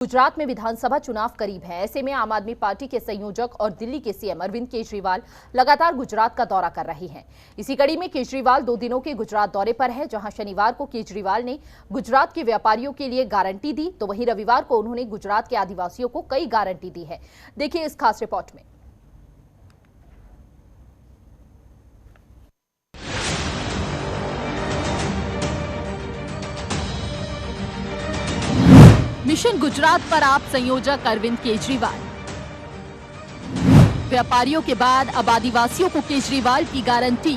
गुजरात में विधानसभा चुनाव करीब है। ऐसे में आम आदमी पार्टी के संयोजक और दिल्ली के सीएम अरविंद केजरीवाल लगातार गुजरात का दौरा कर रहे हैं। इसी कड़ी में केजरीवाल 2 दिनों के गुजरात दौरे पर है, जहां शनिवार को केजरीवाल ने गुजरात के व्यापारियों के लिए गारंटी दी, तो वहीं रविवार को उन्होंने गुजरात के आदिवासियों को कई गारंटी दी है। देखिए इस खास रिपोर्ट में। मिशन गुजरात पर आप संयोजक अरविंद केजरीवाल। व्यापारियों के बाद अब आदिवासियों को केजरीवाल की गारंटी।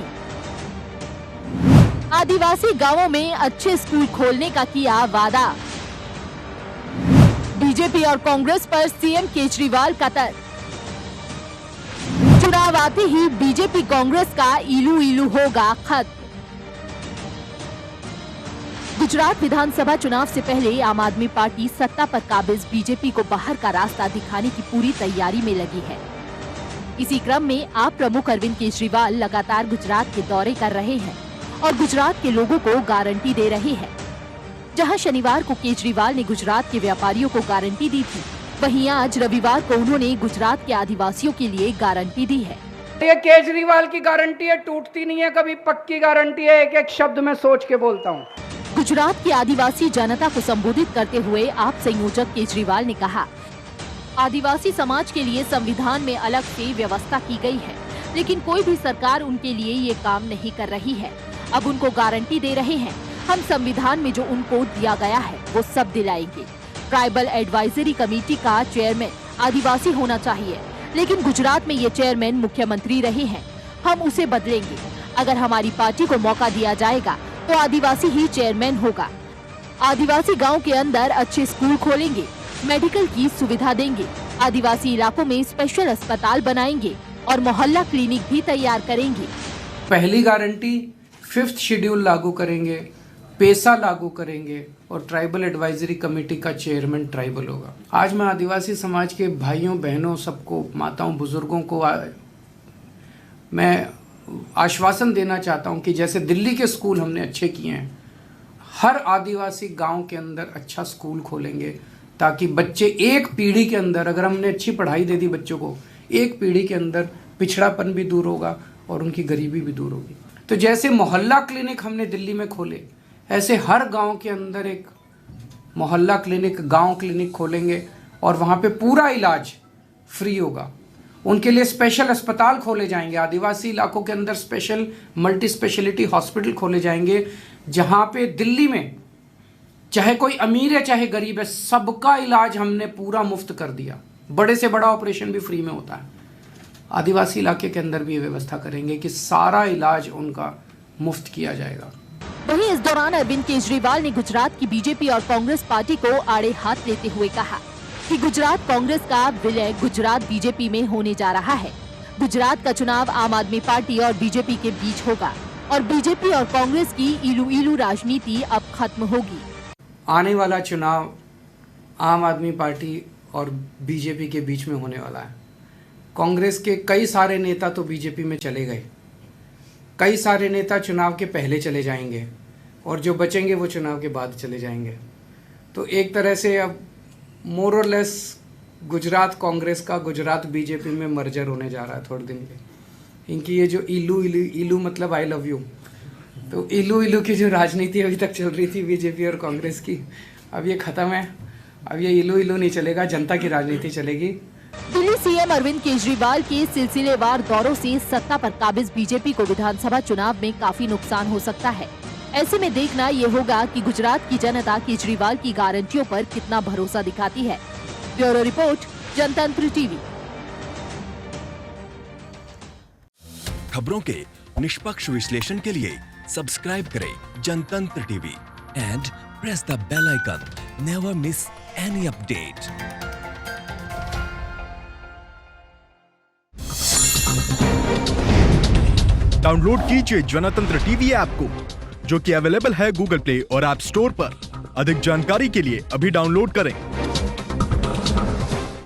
आदिवासी गांवों में अच्छे स्कूल खोलने का किया वादा। बीजेपी और कांग्रेस पर सीएम केजरीवाल का तर्क। चुनाव आते ही बीजेपी कांग्रेस का इलू इलू होगा खत्म। गुजरात विधानसभा चुनाव से पहले आम आदमी पार्टी सत्ता पर काबिज बीजेपी को बाहर का रास्ता दिखाने की पूरी तैयारी में लगी है। इसी क्रम में आप प्रमुख अरविंद केजरीवाल लगातार गुजरात के दौरे कर रहे हैं और गुजरात के लोगों को गारंटी दे रहे हैं। जहां शनिवार को केजरीवाल ने गुजरात के व्यापारियों को गारंटी दी थी, वहीं आज रविवार को उन्होंने गुजरात के आदिवासियों के लिए गारंटी दी है। ये केजरीवाल की गारंटी है, टूटती नहीं है कभी, पक्की गारंटी है। एक एक शब्द में सोच के बोलता हूँ। गुजरात की आदिवासी जनता को संबोधित करते हुए आप संयोजक केजरीवाल ने कहा, आदिवासी समाज के लिए संविधान में अलग से व्यवस्था की गई है, लेकिन कोई भी सरकार उनके लिए ये काम नहीं कर रही है। अब उनको गारंटी दे रहे हैं, हम संविधान में जो उनको दिया गया है वो सब दिलाएंगे। ट्राइबल एडवाइजरी कमेटी का चेयरमैन आदिवासी होना चाहिए, लेकिन गुजरात में ये चेयरमैन मुख्यमंत्री रहे हैं। हम उसे बदलेंगे। अगर हमारी पार्टी को मौका दिया जाएगा तो आदिवासी ही चेयरमैन होगा। आदिवासी गांव के अंदर अच्छे स्कूल खोलेंगे, मेडिकल की सुविधा देंगे, आदिवासी इलाकों में स्पेशल अस्पताल बनाएंगे और मोहल्ला क्लिनिक भी तैयार करेंगे। पहली गारंटी 5th शेड्यूल लागू करेंगे, पेसा लागू करेंगे और ट्राइबल एडवाइजरी कमेटी का चेयरमैन ट्राइबल होगा। आज मैं आदिवासी समाज के भाइयों बहनों सबको, माताओं बुजुर्गों को मैं आश्वासन देना चाहता हूं कि जैसे दिल्ली के स्कूल हमने अच्छे किए हैं, हर आदिवासी गांव के अंदर अच्छा स्कूल खोलेंगे, ताकि बच्चे एक पीढ़ी के अंदर, अगर हमने अच्छी पढ़ाई दे दी बच्चों को, एक पीढ़ी के अंदर पिछड़ापन भी दूर होगा और उनकी गरीबी भी दूर होगी। तो जैसे मोहल्ला क्लिनिक हमने दिल्ली में खोले, ऐसे हर गाँव के अंदर एक मोहल्ला क्लिनिक, गाँव क्लिनिक खोलेंगे और वहाँ पर पूरा इलाज फ्री होगा। उनके लिए स्पेशल अस्पताल खोले जाएंगे। आदिवासी इलाकों के अंदर स्पेशल मल्टी स्पेशलिटी हॉस्पिटल खोले जाएंगे, जहां पे दिल्ली में चाहे कोई अमीर है चाहे गरीब है, सबका इलाज हमने पूरा मुफ्त कर दिया। बड़े से बड़ा ऑपरेशन भी फ्री में होता है। आदिवासी इलाके के अंदर भी ये व्यवस्था करेंगे कि सारा इलाज उनका मुफ्त किया जाएगा। वहीं इस दौरान अरविंद केजरीवाल ने गुजरात की बीजेपी और कांग्रेस पार्टी को आड़े हाथ लेते हुए कहा कि गुजरात कांग्रेस का विलय गुजरात बीजेपी में होने जा रहा है। गुजरात का चुनाव आम आदमी पार्टी और बीजेपी के बीच होगा और बीजेपी और कांग्रेस की इलू इलू राजनीति अब खत्म होगी। आने वाला चुनाव आम आदमी पार्टी और बीजेपी के बीच में होने वाला है। कांग्रेस के कई सारे नेता तो बीजेपी में चले गए, कई सारे नेता चुनाव के पहले चले जाएंगे और जो बचेंगे वो चुनाव के बाद चले जाएंगे। तो एक तरह से अब मोर और लेस गुजरात कांग्रेस का गुजरात बीजेपी में मर्जर होने जा रहा है थोड़े दिन के। इनकी ये जो इलू इलू, इलू मतलब आई लव यू, तो इलू इलू की जो राजनीति अभी तक चल रही थी बीजेपी और कांग्रेस की, अब ये खत्म है। अब ये इलू इलू नहीं चलेगा, जनता की राजनीति चलेगी। दिल्ली सीएम अरविंद केजरीवाल के सिलसिलेवार दौरों से सत्ता पर काबिज बीजेपी को विधानसभा चुनाव में काफी नुकसान हो सकता है। ऐसे में देखना ये होगा कि गुजरात की जनता केजरीवाल की गारंटियों पर कितना भरोसा दिखाती है। Bureau report, Janatantra TV. खबरों के निष्पक्ष विश्लेषण के लिए सब्सक्राइब करें Janatantra TV and press the bell icon. Never miss any update. Download कीजिए जनतंत्र टीवी ऐप को, जो कि अवेलेबल है गूगल प्ले और ऐप स्टोर पर। अधिक जानकारी के लिए अभी डाउनलोड करें।